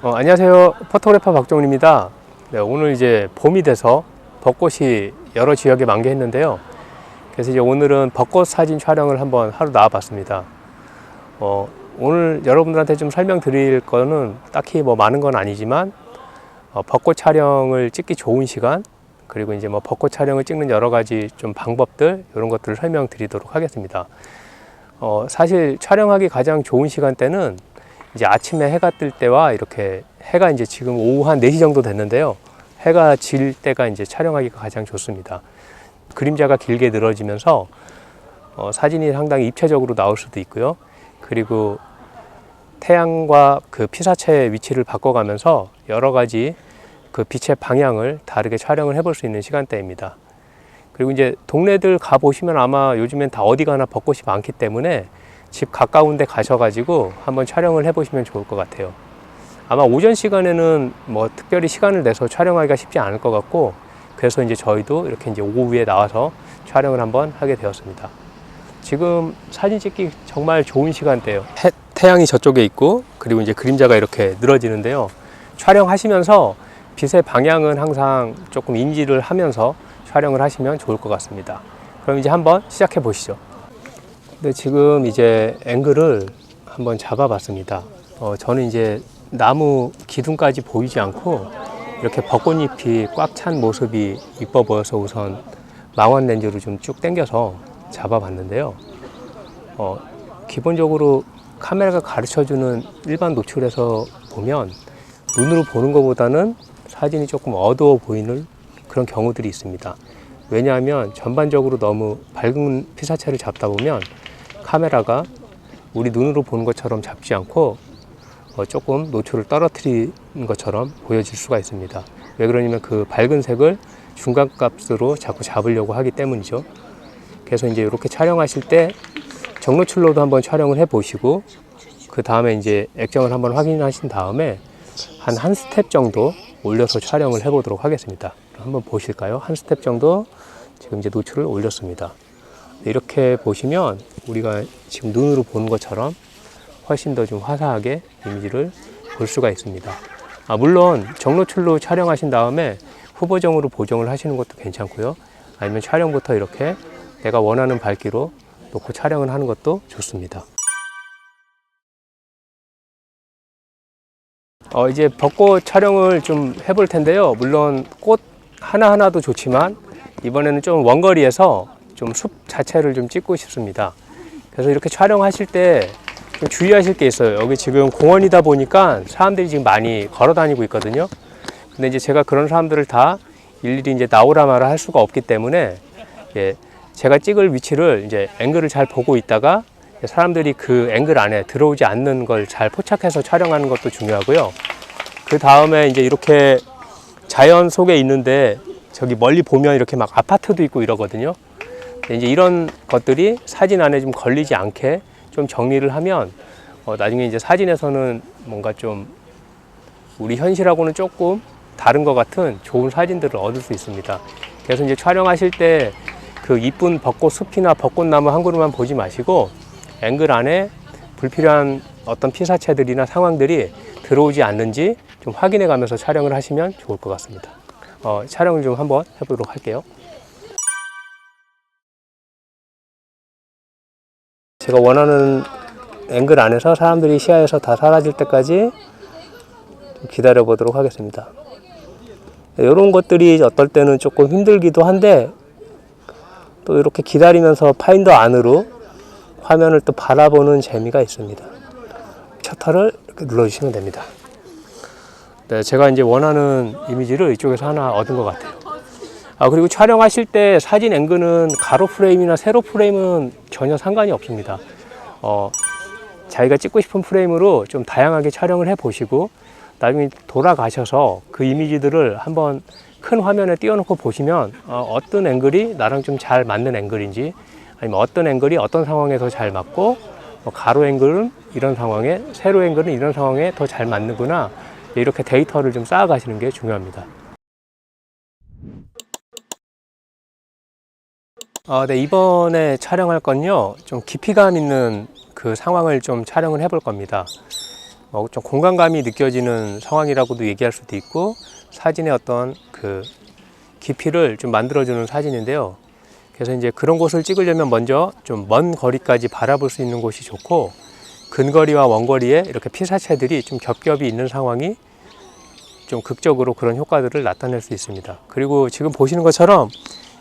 안녕하세요. 포토그래퍼 박종훈입니다. 네, 오늘 이제 봄이 돼서 벚꽃이 여러 지역에 만개했는데요. 그래서 이제 오늘은 벚꽃 사진 촬영을 한번 하러 나와봤습니다. 오늘 여러분들한테 좀 설명드릴 거는 딱히 뭐 많은 건 아니지만 벚꽃 촬영을 찍기 좋은 시간, 그리고 이제 뭐 벚꽃 촬영을 찍는 여러 가지 좀 방법들, 이런 것들을 설명드리도록 하겠습니다. 사실 촬영하기 가장 좋은 시간대는 이제 아침에 해가 뜰 때와 이렇게 해가 이제 지금 오후 한 4시 정도 됐는데요. 해가 질 때가 이제 촬영하기가 가장 좋습니다. 그림자가 길게 늘어지면서 사진이 상당히 입체적으로 나올 수도 있고요. 그리고 태양과 그 피사체의 위치를 바꿔가면서 여러 가지 그 빛의 방향을 다르게 촬영을 해볼 수 있는 시간대입니다. 그리고 이제 동네들 가보시면 아마 요즘엔 다 어디 가나 벚꽃이 많기 때문에 집 가까운 데 가셔가지고 한번 촬영을 해보시면 좋을 것 같아요. 아마 오전 시간에는 뭐 특별히 시간을 내서 촬영하기가 쉽지 않을 것 같고, 그래서 이제 저희도 이렇게 이제 오후에 나와서 촬영을 한번 하게 되었습니다. 지금 사진 찍기 정말 좋은 시간대예요. 태양이 저쪽에 있고, 그리고 이제 그림자가 이렇게 늘어지는데요. 촬영하시면서 빛의 방향은 항상 조금 인지를 하면서 촬영을 하시면 좋을 것 같습니다. 그럼 이제 한번 시작해 보시죠. 근데 지금 이제 앵글을 한번 잡아봤습니다. 저는 이제 나무 기둥까지 보이지 않고 이렇게 벚꽃잎이 꽉 찬 모습이 이뻐 보여서 우선 망원 렌즈로 좀 쭉 당겨서 잡아봤는데요. 기본적으로 카메라가 가르쳐주는 일반 노출에서 보면 눈으로 보는 것보다는 사진이 조금 어두워 보이는 그런 경우들이 있습니다. 왜냐하면 전반적으로 너무 밝은 피사체를 잡다 보면 카메라가 우리 눈으로 보는 것처럼 잡지 않고 조금 노출을 떨어뜨린 것처럼 보여질 수가 있습니다. 왜 그러냐면 그 밝은 색을 중간값으로 자꾸 잡으려고 하기 때문이죠. 그래서 이제 이렇게 촬영하실 때 정노출로도 한번 촬영을 해 보시고, 그 다음에 이제 액정을 한번 확인하신 다음에 한 스텝 정도 올려서 촬영을 해 보도록 하겠습니다. 한번 보실까요? 한 스텝 정도 지금 이제 노출을 올렸습니다. 이렇게 보시면 우리가 지금 눈으로 보는 것처럼 훨씬 더 좀 화사하게 이미지를 볼 수가 있습니다. 물론 정노출로 촬영하신 다음에 후보정으로 보정을 하시는 것도 괜찮고요. 아니면 촬영부터 이렇게 내가 원하는 밝기로 놓고 촬영을 하는 것도 좋습니다. 이제 벚꽃 촬영을 좀 해볼 텐데요. 물론 꽃 하나하나도 좋지만 이번에는 좀 원거리에서 좀 숲 자체를 좀 찍고 싶습니다. 그래서 이렇게 촬영하실 때 좀 주의하실 게 있어요. 여기 지금 공원이다 보니까 사람들이 지금 많이 걸어 다니고 있거든요. 근데 이제 제가 그런 사람들을 다 일일이 이제 나오라 마라 할 수가 없기 때문에, 제가 찍을 위치를 이제 앵글을 잘 보고 있다가 사람들이 그 앵글 안에 들어오지 않는 걸 잘 포착해서 촬영하는 것도 중요하고요. 그 다음에 이제 이렇게 자연 속에 있는데 저기 멀리 보면 이렇게 막 아파트도 있고 이러거든요. 이제 이런 것들이 사진 안에 좀 걸리지 않게 좀 정리를 하면 나중에 이제 사진에서는 뭔가 좀 우리 현실하고는 조금 다른 것 같은 좋은 사진들을 얻을 수 있습니다. 그래서 이제 촬영하실 때 그 이쁜 벚꽃 숲이나 벚꽃나무 한 그루만 보지 마시고 앵글 안에 불필요한 어떤 피사체들이나 상황들이 들어오지 않는지 좀 확인해 가면서 촬영을 하시면 좋을 것 같습니다. 촬영을 좀 한번 해보도록 할게요. 제가 원하는 앵글 안에서 사람들이 시야에서 다 사라질 때까지 기다려 보도록 하겠습니다. 이런 것들이 어떨 때는 조금 힘들기도 한데, 또 이렇게 기다리면서 파인더 안으로 화면을 또 바라보는 재미가 있습니다. 셔터를 이렇게 눌러주시면 됩니다. 네, 제가 이제 원하는 이미지를 이쪽에서 하나 얻은 것 같아요. 그리고 촬영하실 때 사진 앵글은 가로 프레임이나 세로 프레임은 전혀 상관이 없습니다. 자기가 찍고 싶은 프레임으로 좀 다양하게 촬영을 해 보시고, 나중에 돌아가셔서 그 이미지들을 한번 큰 화면에 띄워놓고 보시면 어떤 앵글이 나랑 좀 잘 맞는 앵글인지, 아니면 어떤 앵글이 어떤 상황에서 잘 맞고, 가로 앵글은 이런 상황에, 세로 앵글은 이런 상황에 더 잘 맞는구나, 이렇게 데이터를 좀 쌓아가시는 게 중요합니다. 네, 이번에 촬영할 건요, 좀 깊이감 있는 그 상황을 좀 촬영을 해볼 겁니다. 좀 공간감이 느껴지는 상황이라고도 얘기할 수도 있고, 사진의 어떤 그 깊이를 좀 만들어주는 사진인데요. 그래서 이제 그런 곳을 찍으려면 먼저 좀 먼 거리까지 바라볼 수 있는 곳이 좋고, 근거리와 원거리에 이렇게 피사체들이 좀 겹겹이 있는 상황이 좀 극적으로 그런 효과들을 나타낼 수 있습니다. 그리고 지금 보시는 것처럼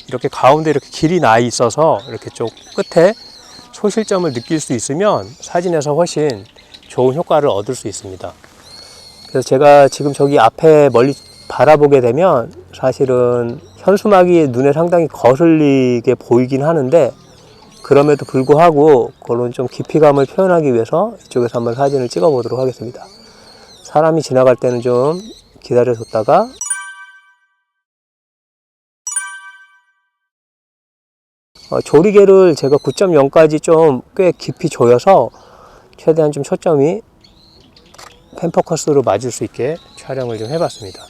이렇게 가운데 이렇게 길이 나 있어서 이렇게 쪽 끝에 소실점을 느낄 수 있으면 사진에서 훨씬 좋은 효과를 얻을 수 있습니다. 그래서 제가 지금 저기 앞에 멀리 바라보게 되면 사실은 현수막이 눈에 상당히 거슬리게 보이긴 하는데, 그럼에도 불구하고 그런 좀 깊이감을 표현하기 위해서 이쪽에서 한번 사진을 찍어 보도록 하겠습니다. 사람이 지나갈 때는 좀 기다려 줬다가, 조리개를 제가 9.0까지 좀 꽤 깊이 조여서 최대한 좀 초점이 펜포커스로 맞을 수 있게 촬영을 좀 해봤습니다.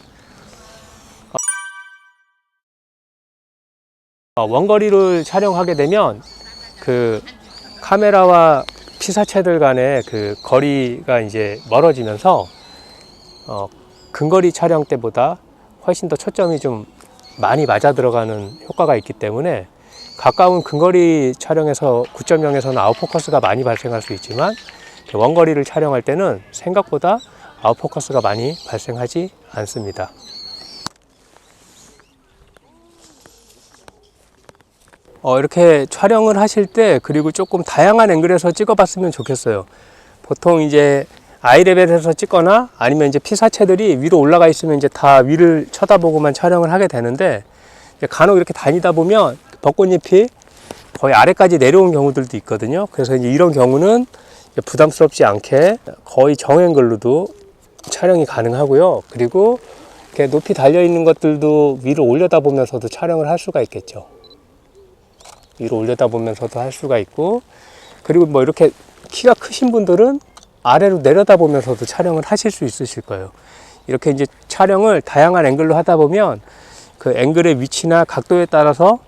원거리를 촬영하게 되면 그 카메라와 피사체들 간의 그 거리가 이제 멀어지면서 근거리 촬영 때보다 훨씬 더 초점이 좀 많이 맞아 들어가는 효과가 있기 때문에, 가까운 근거리 촬영에서 9.0에서는 아웃포커스가 많이 발생할 수 있지만, 원거리를 촬영할 때는 생각보다 아웃포커스가 많이 발생하지 않습니다. 이렇게 촬영을 하실 때, 그리고 조금 다양한 앵글에서 찍어 봤으면 좋겠어요. 보통 이제 아이레벨에서 찍거나 아니면 이제 피사체들이 위로 올라가 있으면 이제 다 위를 쳐다보고만 촬영을 하게 되는데, 간혹 이렇게 다니다 보면 벚꽃잎이 거의 아래까지 내려온 경우들도 있거든요. 그래서 이제 이런 경우는 부담스럽지 않게 거의 정앵글로도 촬영이 가능하고요. 그리고 이렇게 높이 달려 있는 것들도 위로 올려다 보면서도 촬영을 할 수가 있겠죠. 위로 올려다 보면서도 할 수가 있고, 그리고 뭐 이렇게 키가 크신 분들은 아래로 내려다 보면서도 촬영을 하실 수 있으실 거예요. 이렇게 이제 촬영을 다양한 앵글로 하다 보면 그 앵글의 위치나 각도에 따라서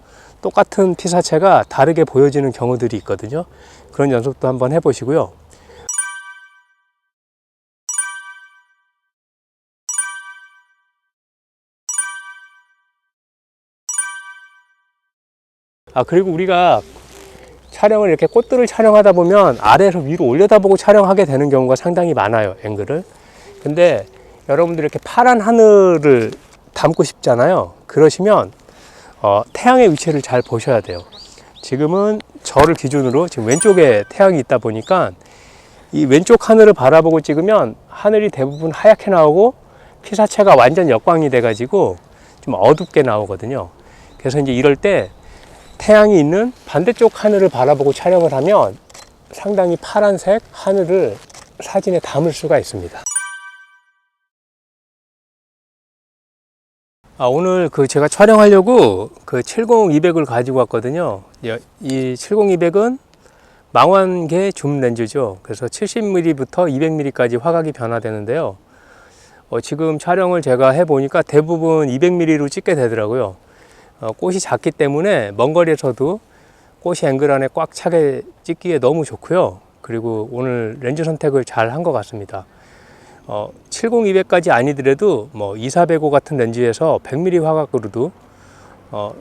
똑같은 피사체가 다르게 보여지는 경우들이 있거든요. 그런 연습도 한번 해보시고요. 그리고 우리가 촬영을 이렇게 꽃들을 촬영하다 보면 아래에서 위로 올려다보고 촬영하게 되는 경우가 상당히 많아요, 앵글을. 근데 여러분들 이렇게 파란 하늘을 담고 싶잖아요. 그러시면 태양의 위치를 잘 보셔야 돼요. 지금은 저를 기준으로 지금 왼쪽에 태양이 있다 보니까 이 왼쪽 하늘을 바라보고 찍으면 하늘이 대부분 하얗게 나오고 피사체가 완전 역광이 돼 가지고 좀 어둡게 나오거든요. 그래서 이제 이럴 때 태양이 있는 반대쪽 하늘을 바라보고 촬영을 하면 상당히 파란색 하늘을 사진에 담을 수가 있습니다. 오늘 제가 촬영하려고 그 70-200을 가지고 왔거든요. 이 70-200은 망원계 줌 렌즈죠. 그래서 70mm부터 200mm까지 화각이 변화되는데요. 지금 촬영을 제가 해보니까 대부분 200mm로 찍게 되더라고요. 꽃이 작기 때문에 먼 거리에서도 꽃이 앵글 안에 꽉 차게 찍기에 너무 좋고요. 그리고 오늘 렌즈 선택을 잘 한 것 같습니다. 70-200까지 아니더라도 뭐 2405 같은 렌즈에서 100mm 화각으로도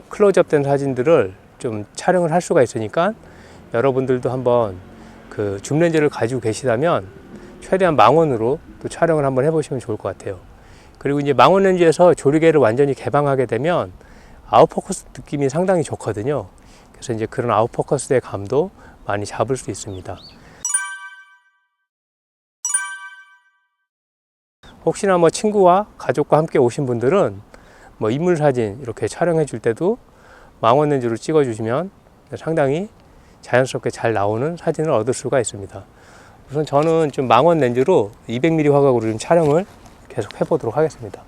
클로즈업 된 사진들을 좀 촬영을 할 수가 있으니까, 여러분들도 한번 그 줌 렌즈를 가지고 계시다면 최대한 망원으로 또 촬영을 한번 해보시면 좋을 것 같아요. 그리고 이제 망원 렌즈에서 조리개를 완전히 개방하게 되면 아웃포커스 느낌이 상당히 좋거든요. 그래서 이제 그런 아웃포커스의 감도 많이 잡을 수 있습니다. 혹시나 뭐 친구와 가족과 함께 오신 분들은 뭐 인물 사진 이렇게 촬영해 줄 때도 망원 렌즈로 찍어 주시면 상당히 자연스럽게 잘 나오는 사진을 얻을 수가 있습니다. 우선 저는 좀 망원 렌즈로 200mm 화각으로 좀 촬영을 계속 해 보도록 하겠습니다.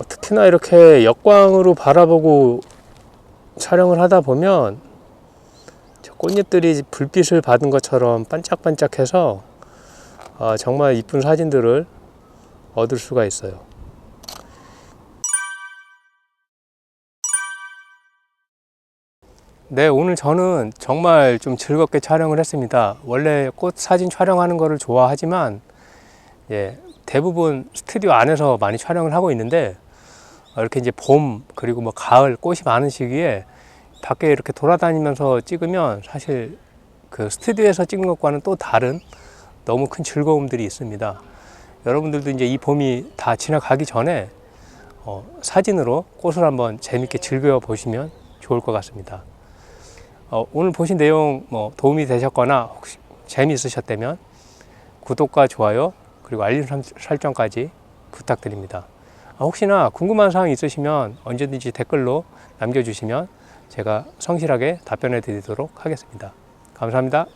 특히나 이렇게 역광으로 바라보고 촬영을 하다 보면 꽃잎들이 불빛을 받은 것처럼 반짝반짝해서 정말 이쁜 사진들을 얻을 수가 있어요. 네, 오늘 저는 정말 좀 즐겁게 촬영을 했습니다. 원래 꽃 사진 촬영하는 거를 좋아하지만 예, 대부분 스튜디오 안에서 많이 촬영을 하고 있는데 이렇게 이제 봄 그리고 뭐 가을 꽃이 많은 시기에 밖에 이렇게 돌아다니면서 찍으면 사실 그 스튜디오에서 찍는 것과는 또 다른 너무 큰 즐거움들이 있습니다. 여러분들도 이제 이 봄이 다 지나가기 전에 사진으로 꽃을 한번 재밌게 즐겨 보시면 좋을 것 같습니다. 오늘 보신 내용 뭐 도움이 되셨거나 혹시 재미있으셨다면 구독과 좋아요 그리고 알림 설정까지 부탁드립니다. 혹시나 궁금한 사항 있으시면 언제든지 댓글로 남겨주시면 제가 성실하게 답변해 드리도록 하겠습니다. 감사합니다.